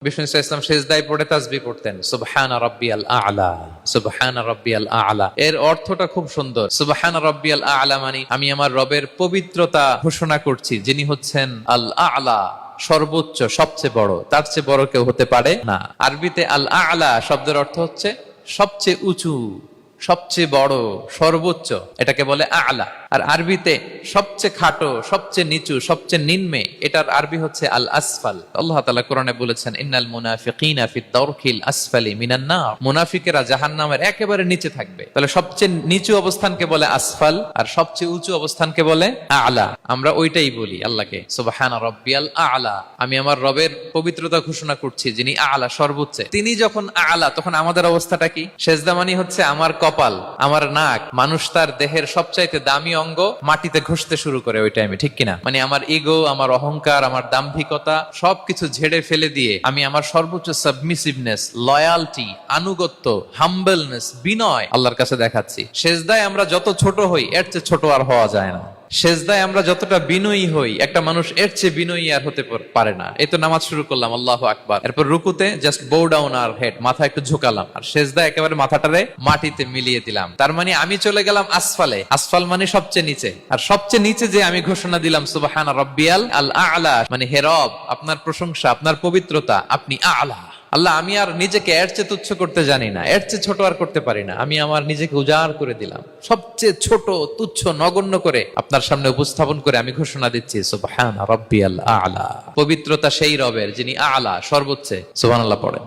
বিষ্ণু ইসলাম সেজদায় পড়ে তাসবিহ পড়তেন, সুবহান রাব্বিয়াল আ'লা, সুবহান রাব্বিয়াল আ'লা। এর অর্থটা খুব সুন্দর। সুবহান রাব্বিয়াল আ'লা মানে আমি আমার রবের পবিত্রতা ঘোষণা করছি, যিনি হচ্ছেন আল আ'লা, সর্বোচ্চ, সবচেয়ে বড়। তার চেয়ে বড় কেউ হতে পারে না। আরবিতে আল আ'লা শব্দের অর্থ হচ্ছে সবচেয়ে উঁচু, সবচেয়ে বড়, সর্বোচ্চ, এটাকে বলে আ'লা। আর আরবিতে সবচেয়ে খাটো, সবচেয়ে নিচু, সবচেয়ে নিম্নে, এটার আরবি হচ্ছে আল আসফাল। আল্লাহ তাআলা কোরআনে বলেছেন, ইন্নাল মুনাফিকিনা ফিদ দারকিল আসফালি মিনান নার। মুনাফিকেরা জাহান্নামের একেবারে নিচে থাকবে। তাহলে সবচেয়ে নিচু অবস্থানকে বলে আসফাল, আর সবচেয়ে উঁচু অবস্থানকে বলে আ'লা। আমরা ওইটাই বলি আল্লাহকে, সুবহান রাব্বিয়াল আ'লা, আমি আমার রবের পবিত্রতা ঘোষণা করছি, যিনি আ'লা, সর্বোচ্চ। তিনি যখন আ'লা, তখন আমাদের অবস্থাটা কি? সেজদা মানে হচ্ছে আমার কপাল, আমার নাক। মানুষ তার দেহের সবচাইতে দামি অঙ্গ মাটিতে ঘষতে শুরু করে ওই টাইমে, ঠিক কিনা? মানে আমার ইগো, আমার অহংকার, আমার দাম্ভিকতা সবকিছু ঝেড়ে ফেলে দিয়ে আমি আমার সর্বোচ্চ সাবমিসিভনেস, লয়ালটি, আনুগত্য, হাম্বলনেস, বিনয় আল্লাহর কাছে দেখাচ্ছি। সেজদায় আমরা যত ছোট হই, এর চেয়ে ছোট আর হওয়া যায় না। সেজদায় আমরা যতটা বিনয়ী হই, একটা মানুষ এর চেয়ে বিনয়ী আর হতে পারে না। এই তো নামাজ শুরু করলাম, আল্লাহু আকবার, এরপর রুকুতে জাস্ট বো ডাউন আর হেড, মাথা একটু ঝুঁকালাম, আর সেজদায় একেবারে মাথাটারে মাটিতে মিলিয়ে দিলাম। তার মানে আমি চলে গেলাম আসফালে। আসফাল মানে সবচেয়ে নিচে, আর সবচেয়ে নিচে যে আমি ঘোষণা দিলাম সুবহান রাব্বিয়াল আ'লা, মানে হে রব, আপনার প্রশংসা, আপনার পবিত্রতা, আপনি আ'লা। আল্লাহ, আমি আর নিজেকে এর চেয়ে তুচ্ছ করতে জানি না, এর চেয়ে ছোট আর করতে পারি না। আমি আমার নিজেকে উজাড় করে দিলাম, সবচেয়ে ছোট, তুচ্ছ, নগণ্য করে আপনার সামনে উপস্থাপন করে আমি ঘোষণা দিচ্ছি সুবহান রাব্বিয়াল আ'লা। পবিত্রতা সেই রবের যিনি আ'লা, সর্বোচ্চ। সুবহানাল্লাহ পড়েন।